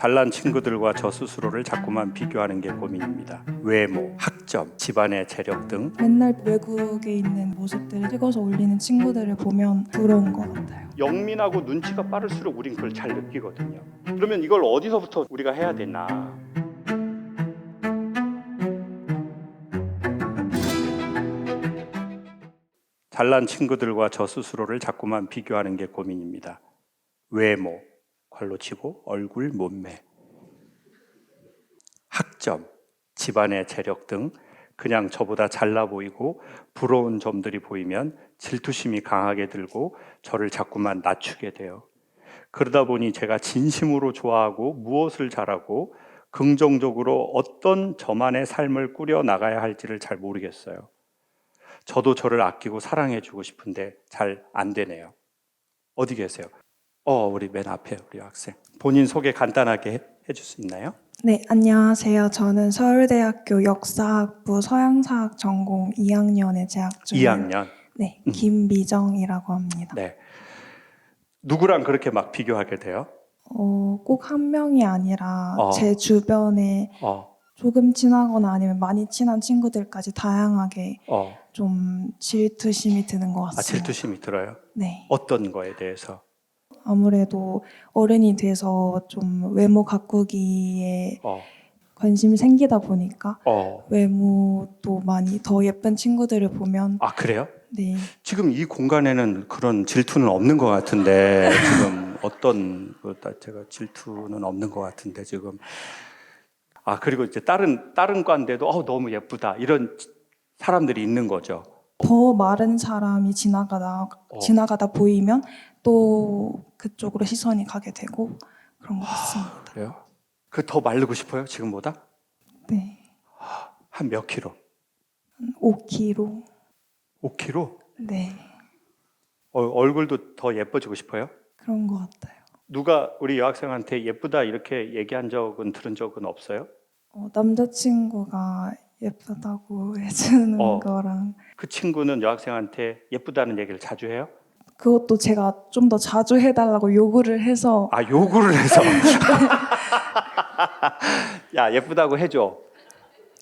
잘난 친구들과 저 스스로를 자꾸만 비교하는 게 고민입니다. 외모, 학점, 집안의 재력 등 맨날 외국에 있는 모습들을 찍어서 올리는 친구들을 보면 부러운 것 같아요. 영민하고 눈치가 빠를수록 우린 그걸 잘 느끼거든요. 그러면 이걸 어디서부터 우리가 해야 되나? 잘난 친구들과 저 스스로를 자꾸만 비교하는 게 고민입니다. 외모, 괄로 치고 얼굴, 몸매, 학점, 집안의 재력 등 그냥 저보다 잘나 보이고 부러운 점들이 보이면 질투심이 강하게 들고 저를 자꾸만 낮추게 돼요. 그러다 보니 제가 진심으로 좋아하고 무엇을 잘하고 긍정적으로 어떤 저만의 삶을 꾸려 나가야 할지를 잘 모르겠어요. 저도 저를 아끼고 사랑해주고 싶은데 잘 안 되네요. 어디 계세요? 우리 맨 앞에 우리 학생. 본인 소개 간단하게 해줄 수 있나요? 네, 안녕하세요. 저는 서울대학교 역사학부 서양사학 전공 2학년에 재학 중인 2학년. 네, 김미정이라고 합니다. 네. 누구랑 그렇게 막 비교하게 돼요? 꼭 한 명이 아니라 어. 제 주변에 어, 조금 친하거나 아니면 많이 친한 친구들까지 다양하게 어. 좀 질투심이 드는 것 아, 같습니다. 질투심이 들어요? 네. 어떤 거에 대해서? 아무래도 어른이 돼서 좀 외모 가꾸기에 어, 관심이 생기다 보니까 어. 외모도 많이 더 예쁜 친구들을 보면 아, 그래요? 네, 지금 이 공간에는 그런 질투는 없는 것 같은데 지금 어떤 제가 질투는 없는 것 같은데 지금 그리고 이제 다른 과인데도 너무 예쁘다 이런 사람들이 있는 거죠. 더 마른 사람이 지나가다 보이면 또 그쪽으로 시선이 가게 되고 그런 것 같습니다. 그래요? 그 더 마르고 싶어요 지금보다? 네, 한 몇 킬로? 5kg. 5킬로? 네, 얼굴도 더 예뻐지고 싶어요? 그런 것 같아요. 누가 우리 여학생한테 예쁘다 이렇게 얘기한 적은 들은 적은 없어요? 남자친구가 예쁘다고 해주는 거랑 그 친구는 여학생한테 예쁘다는 얘기를 자주 해요? 그것도 제가 좀 더 자주 해달라고 요구를 해서 요구를 해서 야 예쁘다고 해줘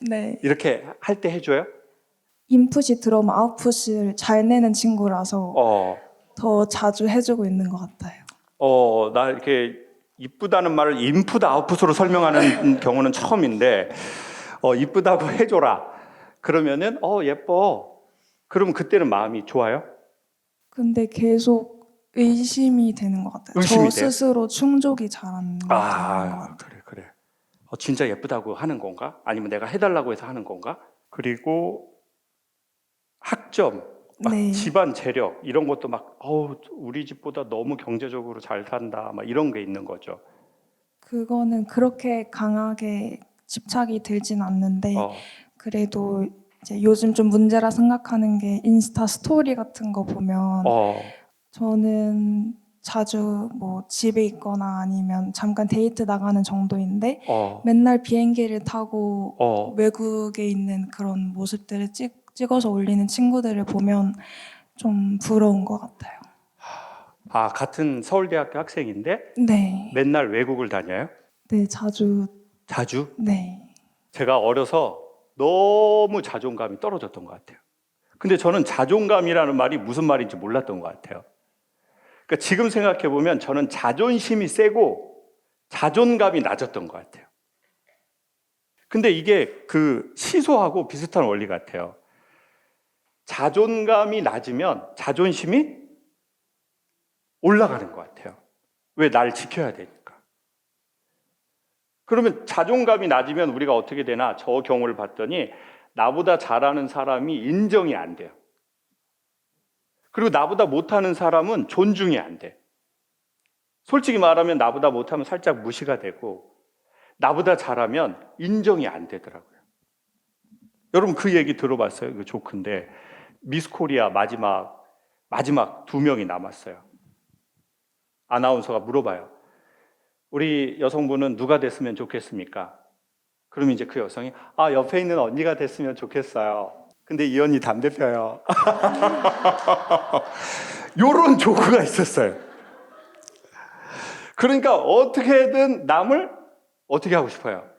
네, 이렇게 이렇게 할 때 해줘요? 인풋이 들어오면 아웃풋을 잘 내는 친구라서 더 자주 해주고 있는 것 같아요. 나 이렇게 이쁘다는 말을 인풋 아웃풋으로 설명하는 경우는 처음인데 이쁘다고 해줘라 그러면은 예뻐 그러면 그때는 마음이 좋아요? 근데 계속 의심이 되는 것 같아요. 의심이 저 돼요? 스스로 충족이 잘 안 되는 것 같아요. 그래 진짜 예쁘다고 하는 건가? 아니면 내가 해달라고 해서 하는 건가? 그리고 학점 네, 집안 재력 이런 것도 우리 집보다 너무 경제적으로 잘 산다 막 이런 게 있는 거죠. 그거는 그렇게 강하게 집착이 들진 않는데 그래도 이제 요즘 좀 문제라 생각하는 게 인스타 스토리 같은 거 보면 저는 자주 뭐 집에 있거나 아니면 잠깐 데이트 나가는 정도인데 맨날 비행기를 타고 외국에 있는 그런 모습들을 찍어서 올리는 친구들을 보면 좀 부러운 것 같아요. 같은 서울대학교 학생인데 네, 맨날 외국을 다녀요? 네, 자주, 자주? 네. 제가 어려서 너무 자존감이 떨어졌던 것 같아요. 근데 저는 자존감이라는 말이 무슨 말인지 몰랐던 것 같아요. 그러니까 지금 생각해보면 저는 자존심이 세고 자존감이 낮았던 것 같아요. 근데 이게 그 시소하고 비슷한 원리 같아요. 자존감이 낮으면 자존심이 올라가는 것 같아요. 왜 날 지켜야 되니까. 그러면 자존감이 낮으면 우리가 어떻게 되나 저 경우를 봤더니 나보다 잘하는 사람이 인정이 안 돼요. 그리고 나보다 못하는 사람은 존중이 안 돼. 솔직히 말하면 나보다 못하면 살짝 무시가 되고 나보다 잘하면 인정이 안 되더라고요. 여러분 그 얘기 들어봤어요? 그 조크인데 미스 코리아 마지막 2명이 남았어요. 아나운서가 물어봐요. 우리 여성분은 누가 됐으면 좋겠습니까? 그럼 이제 그 여성이 옆에 있는 언니가 됐으면 좋겠어요. 근데 이 언니 담배 펴요. 요런 조크가 있었어요. 그러니까 어떻게든 남을 어떻게 하고 싶어요?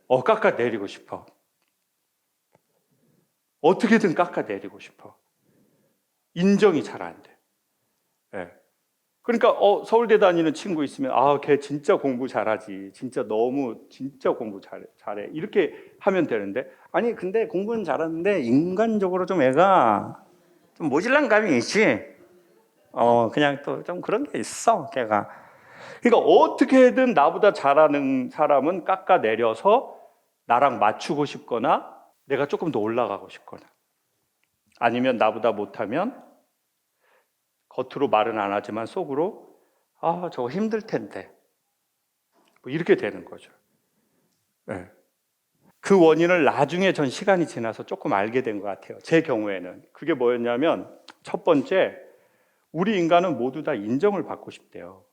깎아내리고 싶어. 어떻게든 깎아내리고 싶어. 인정이 잘 안 돼. 예. 그러니까 서울대 다니는 친구 있으면 걔 진짜 공부 잘하지. 진짜 공부 잘해. 이렇게 하면 되는데 아니 근데 공부는 잘하는데 인간적으로 좀 애가 좀 모질란 감이 있지. 그냥 또 좀 그런 게 있어, 걔가. 그러니까 어떻게든 나보다 잘하는 사람은 깎아내려서 나랑 맞추고 싶거나 내가 조금 더 올라가고 싶거나 아니면 나보다 못하면 겉으로 말은 안 하지만 속으로 저거 힘들 텐데 뭐 이렇게 되는 거죠. 네. 그 원인을 나중에 전 시간이 지나서 조금 알게 된 것 같아요. 제 경우에는 그게 뭐였냐면 첫 번째, 우리 인간은 모두 다 인정을 받고 싶대요.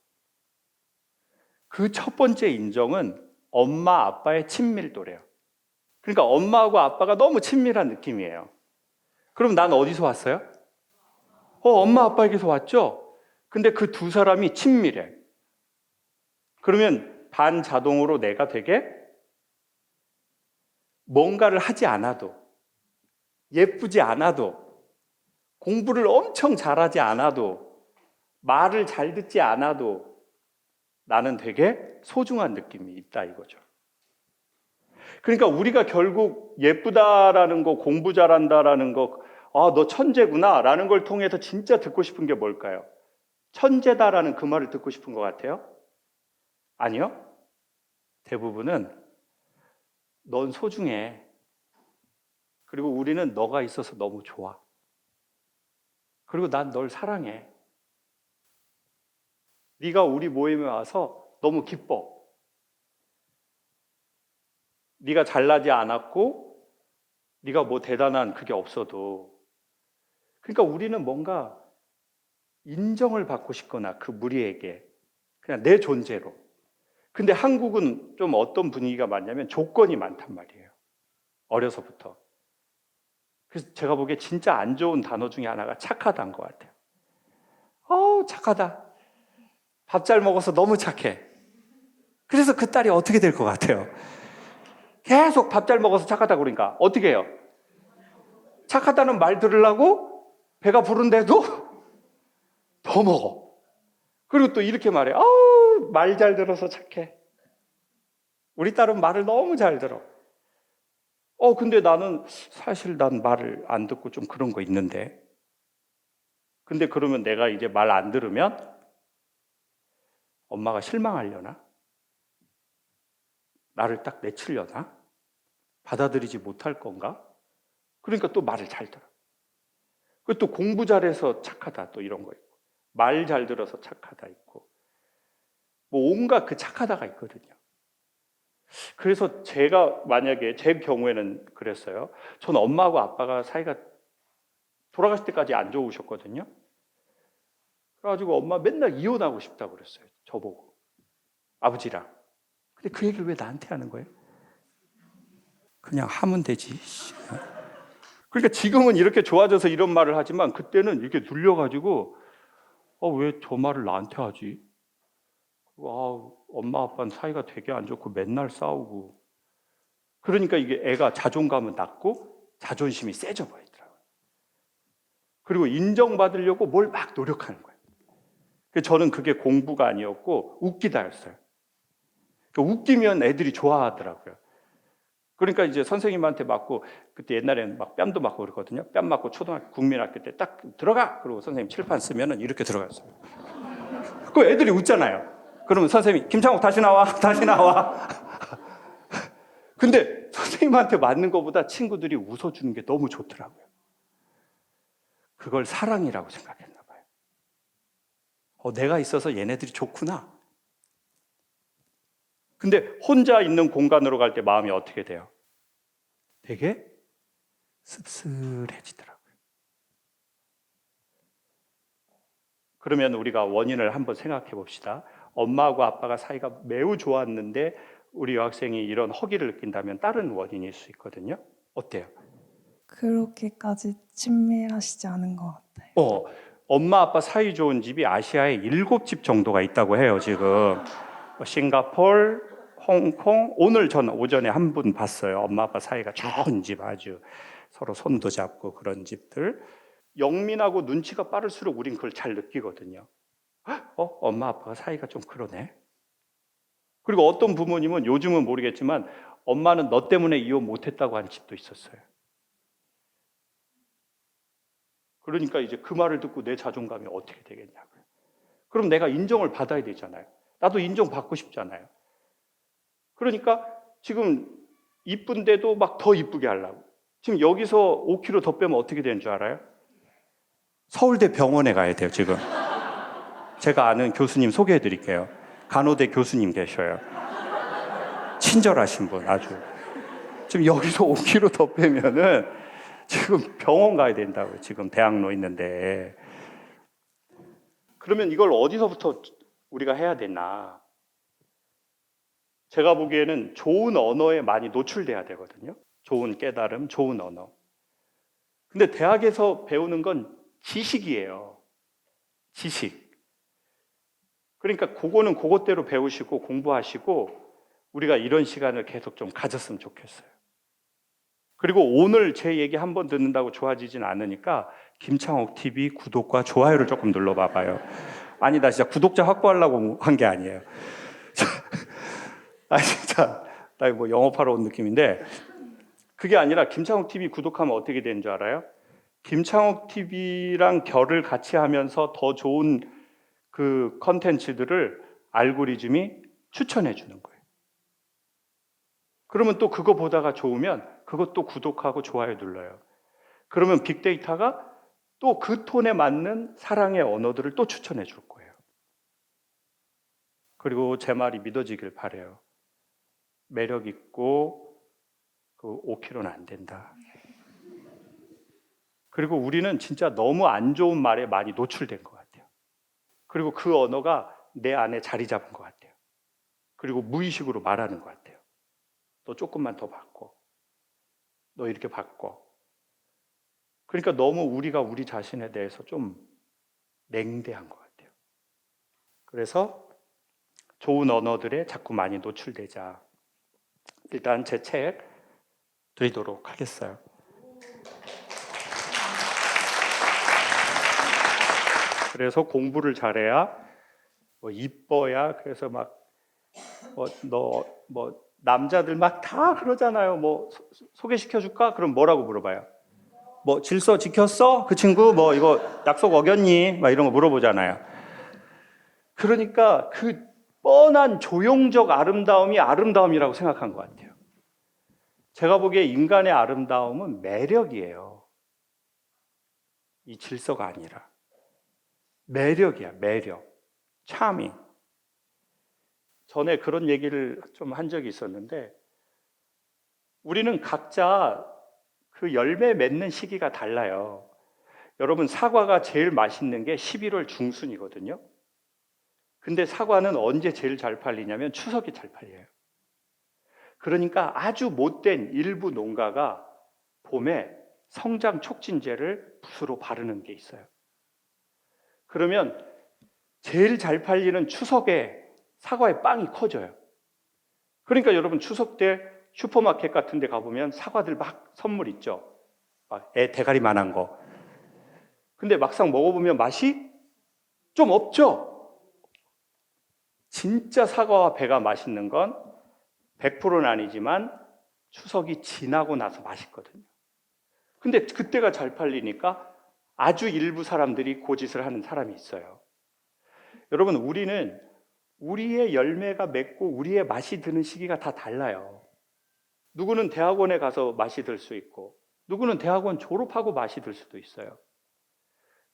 그 첫 번째 인정은 엄마 아빠의 친밀도래요. 그러니까 엄마하고 아빠가 너무 친밀한 느낌이에요. 그럼 난 어디서 왔어요? 엄마 아빠에게서 왔죠? 근데 그 두 사람이 친밀해. 그러면 반자동으로 내가 되게 뭔가를 하지 않아도, 예쁘지 않아도, 공부를 엄청 잘하지 않아도, 말을 잘 듣지 않아도 나는 되게 소중한 느낌이 있다 이거죠. 그러니까 우리가 결국 예쁘다라는 거, 공부 잘한다라는 거, 너 천재구나 라는 걸 통해서 진짜 듣고 싶은 게 뭘까요? 천재다라는 그 말을 듣고 싶은 것 같아요? 아니요. 대부분은 넌 소중해. 그리고 우리는 너가 있어서 너무 좋아. 그리고 난 널 사랑해. 네가 우리 모임에 와서 너무 기뻐. 네가 잘나지 않았고 네가 뭐 대단한 그게 없어도 그러니까 우리는 뭔가 인정을 받고 싶거나 그 무리에게 그냥 내 존재로. 근데 한국은 좀 어떤 분위기가 많냐면 조건이 많단 말이에요. 어려서부터. 그래서 제가 보기에 진짜 안 좋은 단어 중에 하나가 착하다인 것 같아요. 착하다. 밥 잘 먹어서 너무 착해. 그래서 그 딸이 어떻게 될 것 같아요? 계속 밥 잘 먹어서 착하다 그러니까 어떻게 해요? 착하다는 말 들으려고 배가 부른데도 더 먹어. 그리고 또 이렇게 말해. 말 잘 들어서 착해. 우리 딸은 말을 너무 잘 들어. 근데 나는 사실 난 말을 안 듣고 좀 그런 거 있는데. 근데 그러면 내가 이제 말 안 들으면 엄마가 실망하려나? 나를 딱 내치려나? 받아들이지 못할 건가? 그러니까 또 말을 잘 들어. 그리고 또 공부 잘해서 착하다 또 이런 거 있고 말 잘 들어서 착하다 있고 뭐 온갖 그 착하다가 있거든요. 그래서 제가 만약에 제 경우에는 그랬어요. 저는 엄마하고 아빠가 사이가 돌아가실 때까지 안 좋으셨거든요. 그래가지고 엄마 맨날 이혼하고 싶다고 그랬어요. 저보고 아버지랑. 근데 그 얘기를 왜 나한테 하는 거예요? 그냥 하면 되지. 그러니까 지금은 이렇게 좋아져서 이런 말을 하지만 그때는 이렇게 눌려가지고 왜 저 말을 나한테 하지? 엄마 아빠는 사이가 되게 안 좋고 맨날 싸우고 그러니까 이게 애가 자존감은 낮고 자존심이 세져 보이더라고요. 그리고 인정받으려고 뭘 막 노력하는 거예요. 저는 그게 공부가 아니었고 웃기다였어요. 웃기면 애들이 좋아하더라고요. 그러니까 이제 선생님한테 맞고 그때 옛날에는 막 뺨도 맞고 그러거든요. 뺨 맞고 초등학교 국민학교 때 딱 들어가. 그리고 선생님 칠판 쓰면은 이렇게 들어갔어요. 그 애들이 웃잖아요. 그러면 선생님이 김창욱 다시 나와, 다시 나와. 근데 선생님한테 맞는 것보다 친구들이 웃어주는 게 너무 좋더라고요. 그걸 사랑이라고 생각했나 봐요. 내가 있어서 얘네들이 좋구나. 근데 혼자 있는 공간으로 갈 때 마음이 어떻게 돼요? 되게 씁쓸해지더라고요. 그러면 우리가 원인을 한번 생각해 봅시다. 엄마하고 아빠가 사이가 매우 좋았는데 우리 여학생이 이런 허기를 느낀다면 다른 원인일 수 있거든요. 어때요? 그렇게까지 친밀하시지 않은 것 같아요. 엄마 아빠 사이 좋은 집이 아시아에 7집 정도가 있다고 해요. 지금 싱가포르, 홍콩, 오늘 전 오전에 한 분 봤어요. 엄마 아빠 사이가 좋은 집, 아주 서로 손도 잡고 그런 집들. 영민하고 눈치가 빠를수록 우린 그걸 잘 느끼거든요. 엄마 아빠가 사이가 좀 그러네. 그리고 어떤 부모님은 요즘은 모르겠지만 엄마는 너 때문에 이혼 못했다고 한 집도 있었어요. 그러니까 이제 그 말을 듣고 내 자존감이 어떻게 되겠냐고요. 그럼 내가 인정을 받아야 되잖아요. 나도 인정받고 싶잖아요. 그러니까 지금 이쁜데도 막 더 이쁘게 하려고. 지금 여기서 5kg 더 빼면 어떻게 되는 줄 알아요? 서울대 병원에 가야 돼요, 지금. 제가 아는 교수님 소개해 드릴게요. 간호대 교수님 계셔요. 친절하신 분, 아주. 지금 여기서 5kg 더 빼면은 지금 병원 가야 된다고요. 지금 대학로 있는데. 그러면 이걸 어디서부터 우리가 해야 되나? 제가 보기에는 좋은 언어에 많이 노출돼야 되거든요. 좋은 깨달음, 좋은 언어. 근데 대학에서 배우는 건 지식이에요. 지식. 그러니까 그거는 그것대로 배우시고 공부하시고 우리가 이런 시간을 계속 좀 가졌으면 좋겠어요. 그리고 오늘 제 얘기 한 번 듣는다고 좋아지진 않으니까 김창옥 TV 구독과 좋아요를 조금 눌러봐봐요. 아니, 나 진짜 구독자 확보하려고 한 게 아니에요. 진짜 나 뭐 영업하러 온 느낌인데 그게 아니라 김창옥 TV 구독하면 어떻게 되는 줄 알아요? 김창옥 TV랑 결을 같이 하면서 더 좋은 그 컨텐츠들을 알고리즘이 추천해 주는 거예요. 그러면 또 그거 보다가 좋으면 그것도 구독하고 좋아요 눌러요. 그러면 빅데이터가 또 그 톤에 맞는 사랑의 언어들을 또 추천해 줄 거예요. 그리고 제 말이 믿어지길 바라요. 매력 있고 그 5kg는 안 된다. 그리고 우리는 진짜 너무 안 좋은 말에 많이 노출된 것 같아요. 그리고 그 언어가 내 안에 자리 잡은 것 같아요. 그리고 무의식으로 말하는 것 같아요. 너 조금만 더 바꿔. 너 이렇게 바꿔. 그러니까 너무 우리가 우리 자신에 대해서 좀 냉대한 것 같아요. 그래서 좋은 언어들에 자꾸 많이 노출되자. 일단 제 책 드리도록 하겠어요. 그래서 공부를 잘해야 뭐 이뻐야 그래서 막 너 뭐 남자들 막 다 그러잖아요. 뭐 소개시켜 줄까? 그럼 뭐라고 물어봐요? 뭐 질서 지켰어? 그 친구 뭐 이거 약속 어겼니? 막 이런 거 물어보잖아요. 그러니까 그 뻔한 조용적 아름다움이 아름다움이라고 생각한 것 같아요. 제가 보기에 인간의 아름다움은 매력이에요. 이 질서가 아니라 매력이야, 매력. 차밍. 전에 그런 얘기를 좀 한 적이 있었는데 우리는 각자 그 열매 맺는 시기가 달라요. 여러분, 사과가 제일 맛있는 게 11월 중순이거든요. 근데 사과는 언제 제일 잘 팔리냐면 추석이 잘 팔려요. 그러니까 아주 못된 일부 농가가 봄에 성장 촉진제를 붓으로 바르는 게 있어요. 그러면 제일 잘 팔리는 추석에 사과의 빵이 커져요. 그러니까 여러분 추석 때 슈퍼마켓 같은 데 가보면 사과들 막 선물 있죠. 애 대가리 만한 거. 근데 막상 먹어보면 맛이 좀 없죠. 진짜 사과와 배가 맛있는 건 100%는 아니지만 추석이 지나고 나서 맛있거든요. 근데 그때가 잘 팔리니까 아주 일부 사람들이 고짓을 하는 사람이 있어요. 여러분, 우리는 우리의 열매가 맺고 우리의 맛이 드는 시기가 다 달라요. 누구는 대학원에 가서 맛이 들 수 있고 누구는 대학원 졸업하고 맛이 들 수도 있어요.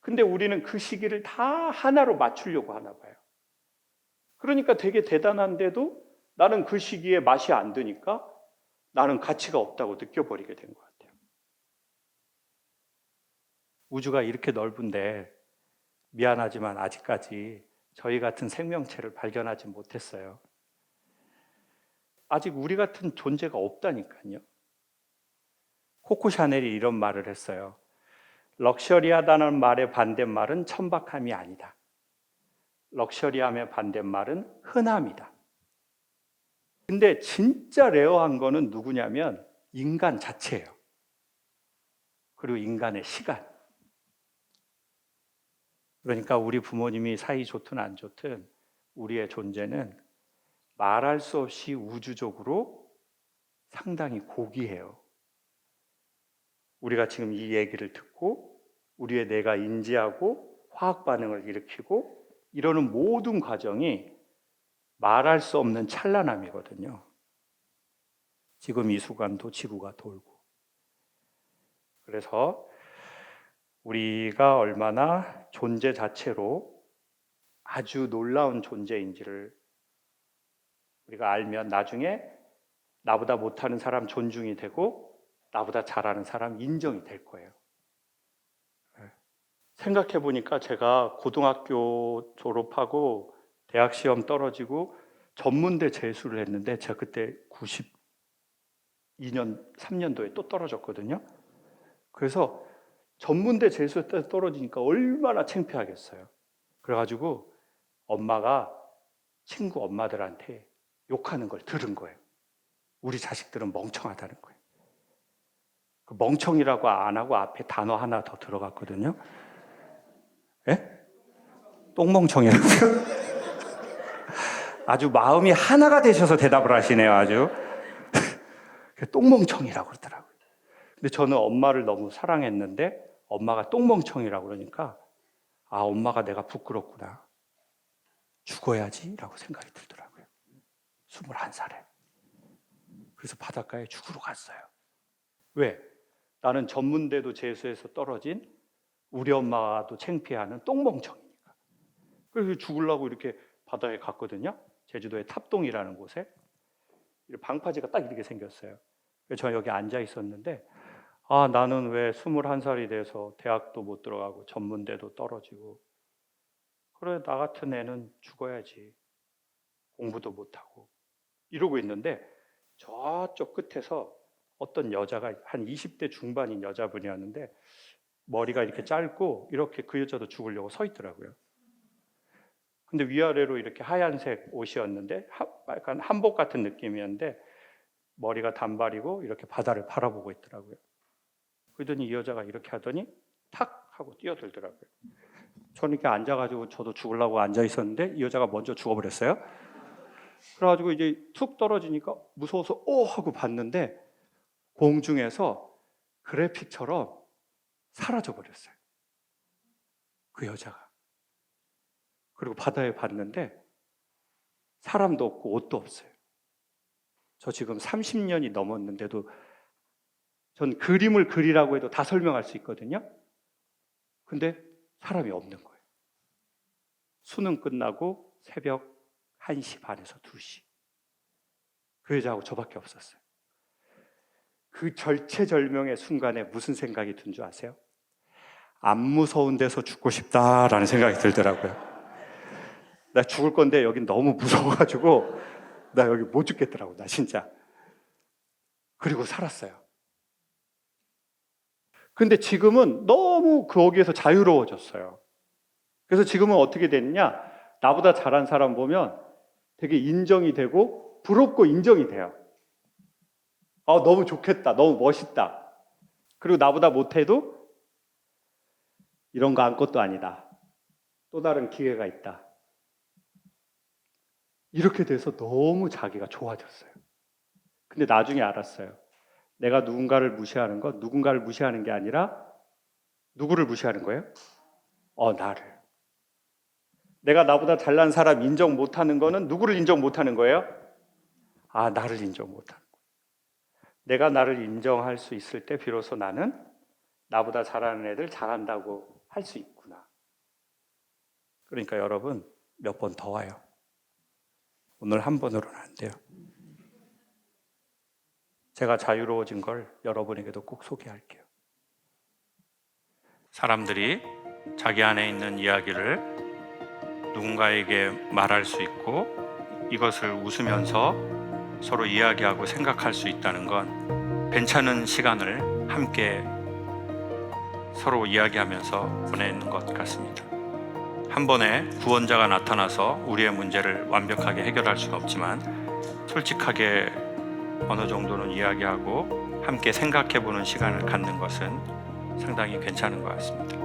근데 우리는 그 시기를 다 하나로 맞추려고 하나 봐요. 그러니까 되게 대단한데도 나는 그 시기에 맛이 안 드니까 나는 가치가 없다고 느껴버리게 된 것 같아요. 우주가 이렇게 넓은데 미안하지만 아직까지 저희 같은 생명체를 발견하지 못했어요. 아직 우리 같은 존재가 없다니까요. 코코 샤넬이 이런 말을 했어요. 럭셔리하다는 말의 반대말은 천박함이 아니다. 럭셔리함의 반대말은 흔함이다. 근데 진짜 레어한 거는 누구냐면 인간 자체예요. 그리고 인간의 시간. 그러니까 우리 부모님이 사이 좋든 안 좋든 우리의 존재는 말할 수 없이 우주적으로 상당히 고귀해요. 우리가 지금 이 얘기를 듣고 우리의 뇌가 인지하고 화학 반응을 일으키고 이러는 모든 과정이 말할 수 없는 찬란함이거든요. 지금 이 순간도 지구가 돌고. 그래서 우리가 얼마나 존재 자체로 아주 놀라운 존재인지를 우리가 알면 나중에 나보다 못하는 사람 존중이 되고 나보다 잘하는 사람 인정이 될 거예요. 생각해 보니까 제가 고등학교 졸업하고 대학 시험 떨어지고 전문대 재수를 했는데 제가 그때 92년, 3년도에 또 떨어졌거든요. 그래서 전문대 재수 때 떨어지니까 얼마나 창피하겠어요. 그래가지고 엄마가 친구 엄마들한테 욕하는 걸 들은 거예요. 우리 자식들은 멍청하다는 거예요. 그 멍청이라고 안 하고 앞에 단어 하나 더 들어갔거든요. 예? 똥멍청이라고요? 아주 마음이 하나가 되셔서 대답을 하시네요, 아주. 똥멍청이라고 그러더라고요. 근데 저는 엄마를 너무 사랑했는데 엄마가 똥멍청이라고 그러니까 아, 엄마가 내가 부끄럽구나. 죽어야지 라고 생각이 들더라고요. 21살에. 그래서 바닷가에 죽으러 갔어요. 왜? 나는 전문대도 재수해서 떨어진 우리 엄마도 창피해하는 똥멍청이니까. 그래서 죽으려고 이렇게 바다에 갔거든요. 제주도의 탑동이라는 곳에. 방파제가 딱 이렇게 생겼어요. 그래서 저 여기 앉아 있었는데 아, 나는 왜 21살이 돼서 대학도 못 들어가고 전문대도 떨어지고 그래, 나 같은 애는 죽어야지. 공부도 못하고 이러고 있는데 저쪽 끝에서 어떤 여자가 한 20대 중반인 여자분이었는데 머리가 이렇게 짧고 이렇게 그 여자도 죽으려고 서 있더라고요. 근데 위아래로 이렇게 하얀색 옷이었는데 약간 한복 같은 느낌이었는데 머리가 단발이고 이렇게 바다를 바라보고 있더라고요. 그러더니 이 여자가 이렇게 하더니 탁 하고 뛰어들더라고요. 저는 이렇게 앉아가지고 저도 죽으려고 앉아 있었는데 이 여자가 먼저 죽어버렸어요. 그래가지고 이제 툭 떨어지니까 무서워서 오 하고 봤는데 공중에서 그래픽처럼 사라져버렸어요. 그 여자가. 그리고 바다에 봤는데 사람도 없고 옷도 없어요. 저 지금 30년이 넘었는데도 전 그림을 그리라고 해도 다 설명할 수 있거든요. 근데 사람이 없는 거예요. 수능 끝나고 새벽 1시 반에서 2시. 그 여자하고 저밖에 없었어요. 그 절체절명의 순간에 무슨 생각이 든 줄 아세요? 안 무서운 데서 죽고 싶다라는 생각이 들더라고요. 나 죽을 건데 여긴 너무 무서워가지고 나 여기 못 죽겠더라고, 나 진짜. 그리고 살았어요. 근데 지금은 너무 거기에서 자유로워졌어요. 그래서 지금은 어떻게 됐냐? 나보다 잘한 사람 보면 되게 인정이 되고 부럽고 인정이 돼요. 너무 좋겠다. 너무 멋있다. 그리고 나보다 못해도 이런 거 아무것도 아니다. 또 다른 기회가 있다. 이렇게 돼서 너무 자기가 좋아졌어요. 근데 나중에 알았어요. 내가 누군가를 무시하는 건 누군가를 무시하는 게 아니라 누구를 무시하는 거예요? 나를. 내가 나보다 잘난 사람 인정 못하는 거는 누구를 인정 못하는 거예요? 나를 인정 못하는 거예요. 내가 나를 인정할 수 있을 때 비로소 나는 나보다 잘하는 애들 잘한다고 할 수 있구나. 그러니까 여러분 몇 번 더 와요. 오늘 한 번으로는 안 돼요. 제가 자유로워진 걸 여러분에게도 꼭 소개할게요. 사람들이 자기 안에 있는 이야기를 누군가에게 말할 수 있고 이것을 웃으면서 서로 이야기하고 생각할 수 있다는 건 괜찮은 시간을 함께 서로 이야기하면서 보내는 것 같습니다. 한 번에 구원자가 나타나서 우리의 문제를 완벽하게 해결할 수는 없지만 솔직하게 어느 정도는 이야기하고 함께 생각해보는 시간을 갖는 것은 상당히 괜찮은 것 같습니다.